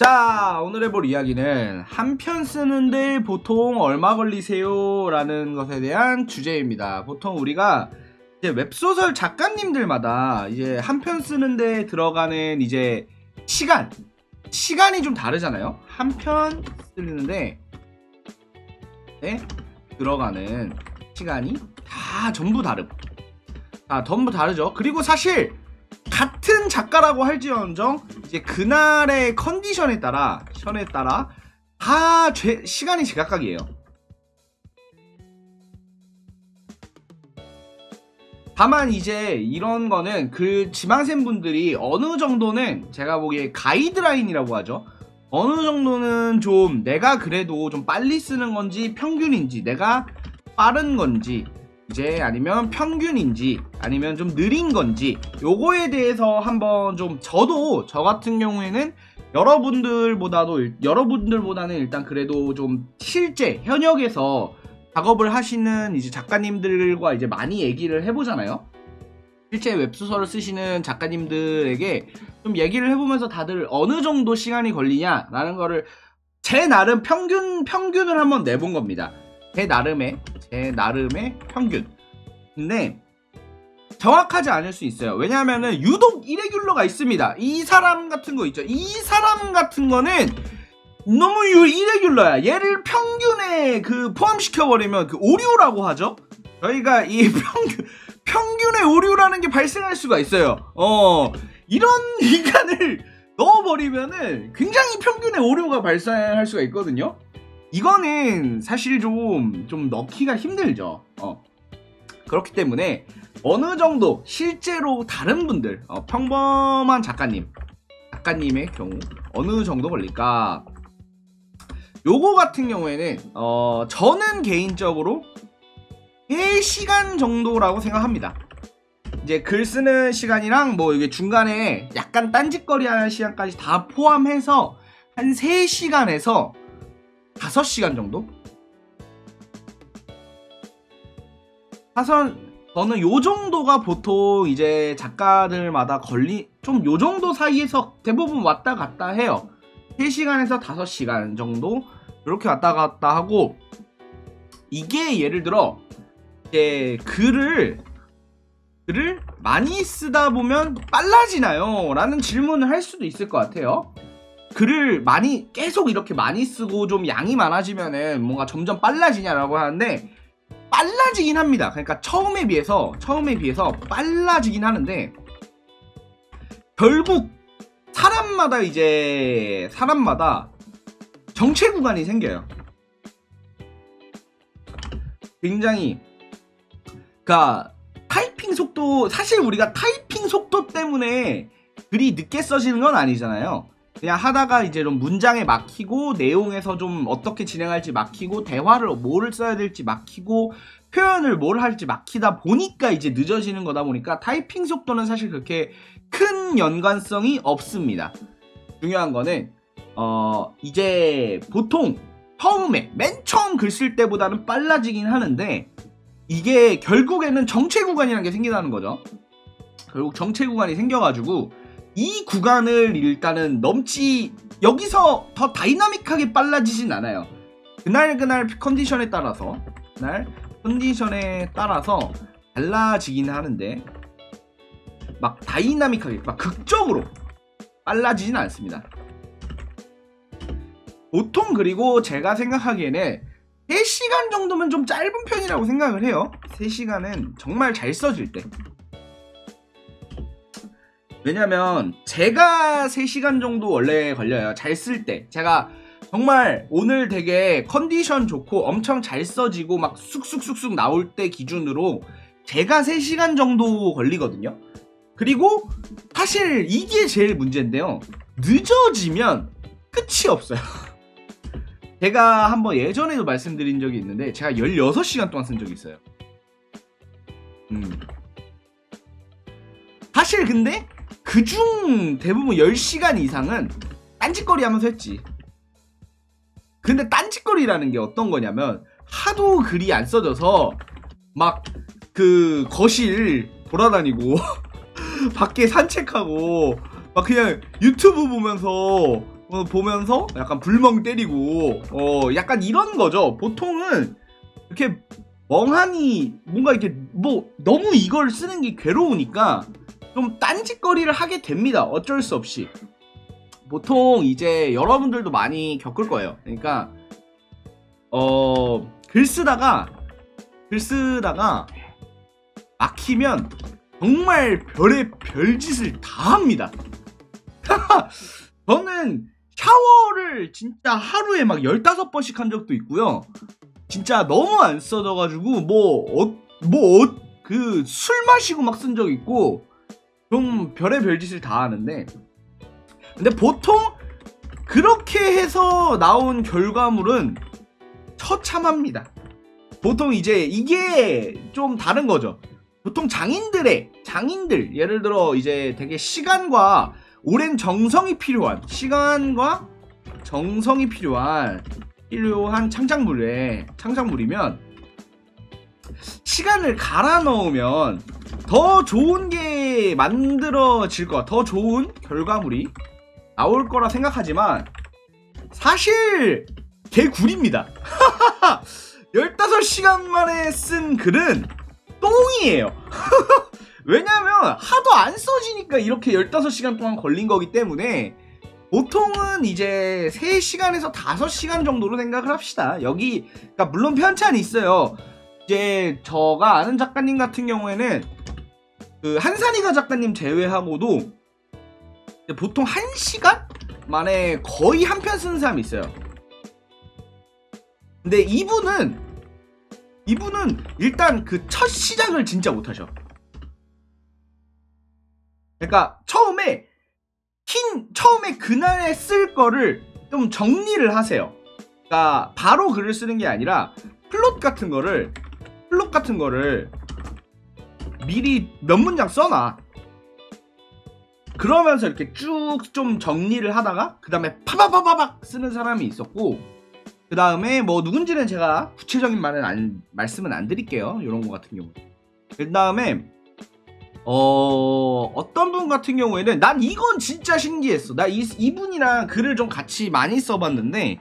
자, 오늘 해볼 이야기는 한 편 쓰는데 보통 얼마 걸리세요? 라는 것에 대한 주제입니다. 보통 우리가 이제 웹소설 작가님들마다 이제 한 편 쓰는데 들어가는 이제 시간이 좀 다르잖아요. 한 편 쓰는데 들어가는 시간이 다 전부 전부 다르죠. 그리고 사실 같은 작가라고 할지언정 이제 그날의 컨디션에 따라 다 시간이 제각각이에요. 다만 이제 이런 거는 그 지망생 분들이 어느 정도는 제가 보기에 가이드라인이라고 하죠. 어느 정도는 좀 내가 그래도 좀 빨리 쓰는 건지 평균인지, 내가 빠른 건지 이제 아니면 평균인지 아니면 좀 느린 건지 요거에 대해서 한번 좀 저 같은 경우에는 여러분들보다는 일단 그래도 좀 실제 현역에서 작업을 하시는 이제 작가님들과 이제 많이 얘기를 해보잖아요. 실제 웹소설을 쓰시는 작가님들에게 좀 얘기를 해보면서 다들 어느 정도 시간이 걸리냐라는 거를 제 나름 평균을 한번 내본 겁니다. 제 나름의 평균. 근데 정확하지 않을 수 있어요. 왜냐하면은 유독 이레귤러가 있습니다. 이 사람 같은 거 있죠. 이 사람 같은 거는 너무 이레귤러야. 얘를 평균에 포함시켜버리면 오류라고 하죠. 저희가 이 평균의 오류라는 게 발생할 수가 있어요. 이런 인간을 넣어버리면은 굉장히 평균의 오류가 발생할 수가 있거든요. 이거는 사실 좀 넣기가 힘들죠. 그렇기 때문에 어느 정도 실제로 다른 분들, 평범한 작가님의 경우 어느 정도 걸릴까? 요거 같은 경우에는 저는 개인적으로 3시간 정도라고 생각합니다. 이제 글 쓰는 시간이랑 뭐 이게 중간에 약간 딴짓거리 하는 시간까지 다 포함해서 한 3시간에서 5시간 정도? 저는 요 정도가 보통 이제 작가들마다 좀 요 정도 사이에서 대부분 왔다 갔다 해요. 3시간에서 5시간 정도 이렇게 왔다 갔다 하고, 이게 예를 들어 이제 글을 많이 쓰다 보면 빨라지나요? 라는 질문을 할 수도 있을 것 같아요. 글을 계속 이렇게 많이 쓰고 좀 양이 많아지면은 뭔가 점점 빨라지냐라고 하는데, 빨라지긴 합니다. 그러니까 처음에 비해서 빨라지긴 하는데, 결국 사람마다 정체 구간이 생겨요. 굉장히 타이핑 속도, 사실 우리가 타이핑 속도 때문에 글이 늦게 써지는 건 아니잖아요. 그냥 하다가 이제 좀 문장에 막히고, 내용에서 좀 어떻게 진행할지 막히고, 대화를 뭐를 써야 될지 막히고, 표현을 뭘 할지 막히다 보니까 이제 늦어지는 거다 보니까 타이핑 속도는 사실 그렇게 큰 연관성이 없습니다. 중요한 거는 이제 보통 맨 처음 글 쓸 때보다는 빨라지긴 하는데, 이게 결국에는 정체 구간이라는 게 생긴다는 거죠. 결국 정체 구간이 생겨가지고 이 구간을 일단은 여기서 더 다이나믹하게 빨라지진 않아요. 그날 컨디션에 따라서 달라지긴 하는데, 막 다이나믹하게 극적으로 빨라지진 않습니다. 보통. 그리고 제가 생각하기에는 3시간 정도면 좀 짧은 편이라고 생각을 해요. 3시간은 정말 잘 써질 때. 왜냐면 제가 3시간 정도 원래 걸려요. 잘 쓸 때. 제가 정말 오늘 되게 컨디션 좋고 엄청 잘 써지고 막 쑥쑥쑥쑥 나올 때 기준으로 제가 3시간 정도 걸리거든요. 그리고 사실 이게 제일 문제인데요. 늦어지면 끝이 없어요. 제가 한번 예전에도 말씀드린 적이 있는데, 제가 16시간 동안 쓴 적이 있어요. 사실 근데 그중 대부분 10시간 이상은 딴짓거리 하면서 했지. 근데 딴짓거리라는 게 어떤 거냐면, 하도 글이 안 써져서 막 거실 돌아다니고 밖에 산책하고 막 그냥 유튜브 보면서 보면서 약간 불멍 때리고 약간 이런 거죠. 보통은 이렇게 멍하니 뭔가 이렇게 뭐 너무 이걸 쓰는 게 괴로우니까 좀 딴짓거리를 하게 됩니다. 어쩔 수 없이. 보통 이제 여러분들도 많이 겪을 거예요. 그러니까 글 쓰다가 막히면 정말 별의 별짓을 다 합니다. 저는 샤워를 진짜 하루에 막 15번씩 한 적도 있고요. 진짜 너무 안 써져가지고 그 술 마시고 막 쓴 적 있고 좀 별의 별짓을 다 하는데, 근데 보통 그렇게 해서 나온 결과물은 처참합니다. 보통 이제 이게 좀 다른 거죠. 보통 장인들 예를 들어 이제 되게 시간과 오랜 정성이 필요한 창작물이면 시간을 갈아 넣으면 더 좋은 게 만들어질 거야. 더 좋은 결과물이 나올 거라 생각하지만 사실 개구리입니다. 15시간 만에 쓴 글은 똥이에요. 왜냐면 하도 안 써지니까 이렇게 15시간 동안 걸린 거기 때문에 보통은 이제 3시간에서 5시간 정도로 생각을 합시다. 여기 그러니까 물론 편차는 있어요. 이제 저가 아는 작가님 같은 경우에는 그 한산이가 작가님 제외하고도 보통 1시간 만에 거의 한 편 쓰는 사람이 있어요. 근데 이분은 일단 그 첫 시작을 진짜 못하셔. 그러니까 처음에 그날에 쓸 거를 좀 정리를 하세요. 그러니까 바로 글을 쓰는 게 아니라 플롯 같은 거를 미리 몇 문장 써놔. 그러면서 이렇게 쭉 좀 정리를 하다가 그 다음에 파바바바박 쓰는 사람이 있었고, 그 다음에 뭐 누군지는 제가 구체적인 말씀은 안 드릴게요. 이런 거 같은 경우. 그 다음에 어떤 분 같은 경우에는 난 이건 진짜 신기했어. 나 이분이랑 글을 좀 같이 많이 써봤는데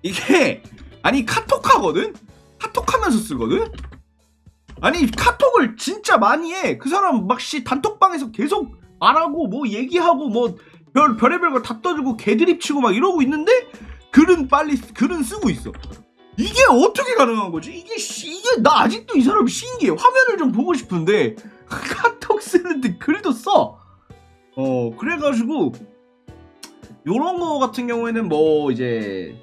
이게 아니 카톡하거든? 카톡하면서 쓰거든? 아니 카톡을 진짜 많이 해. 그 사람 막 단톡방에서 계속 말하고 뭐 얘기하고 뭐 별의별 거 다 떠들고 개드립 치고 막 이러고 있는데 글은 쓰고 있어. 이게 어떻게 가능한 거지? 이게 나 아직도 이 사람이 신기해. 화면을 좀 보고 싶은데 카톡 쓰는데 글도 써. 그래가지고 요런 거 같은 경우에는 뭐 이제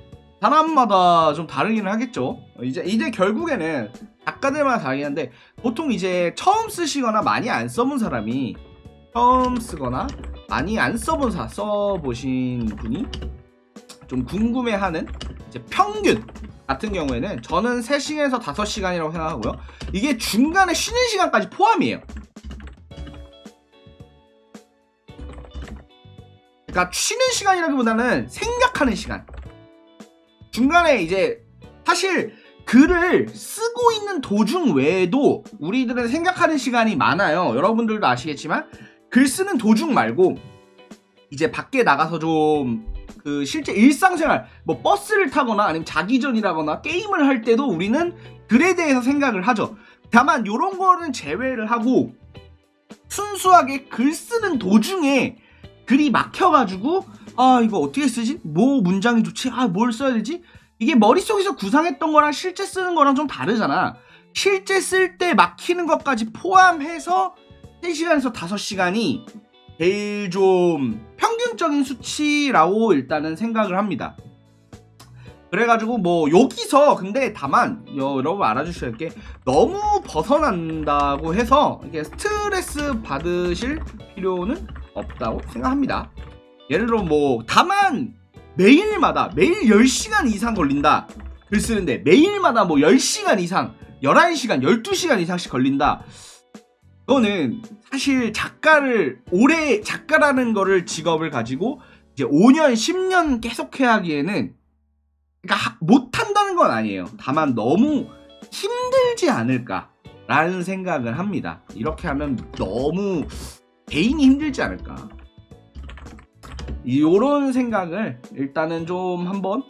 사람마다 좀 다르기는 하겠죠. 이제 결국에는 작가들마다 다르긴 한데, 보통 이제 처음 쓰시거나 많이 안 써본 사람이 처음 쓰거나 많이 안 써보신 분이 좀 궁금해하는 이제 평균 같은 경우에는 저는 3시간에서 5시간이라고 생각하고요. 이게 중간에 쉬는 시간까지 포함이에요. 그러니까 쉬는 시간이라기보다는 생각하는 시간. 중간에 이제 사실 글을 쓰고 있는 도중 외에도 우리들은 생각하는 시간이 많아요. 여러분들도 아시겠지만 글 쓰는 도중 말고 이제 밖에 나가서 좀 그 실제 일상생활 뭐 버스를 타거나 아니면 자기 전이라거나 게임을 할 때도 우리는 글에 대해서 생각을 하죠. 다만 요런 거는 제외를 하고 순수하게 글 쓰는 도중에 글이 막혀가지고 아 이거 어떻게 쓰지? 뭐 문장이 좋지? 아 뭘 써야 되지? 이게 머릿속에서 구상했던 거랑 실제 쓰는 거랑 좀 다르잖아. 실제 쓸 때 막히는 것까지 포함해서 3시간에서 5시간이 제일 좀 평균적인 수치라고 일단은 생각을 합니다. 그래가지고 뭐 여기서 근데 다만 여러분 알아주셔야 할 게 너무 벗어난다고 해서 이게 스트레스 받으실 필요는 없다고 생각합니다. 예를 들어 뭐 다만 매일 10시간 이상 걸린다 글 쓰는데, 매일마다 뭐 10시간 이상 11시간 12시간 이상씩 걸린다. 그거는 사실 작가라는 거를 직업을 가지고 이제 5년 10년 계속해야 하기에는, 그러니까 못한다는 건 아니에요. 다만 너무 힘들지 않을까라는 생각을 합니다. 이렇게 하면 너무 개인이 힘들지 않을까. 요런 생각을 일단은 좀 한번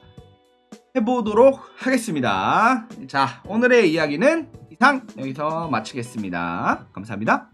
해보도록 하겠습니다. 자, 오늘의 이야기는 이상 여기서 마치겠습니다. 감사합니다.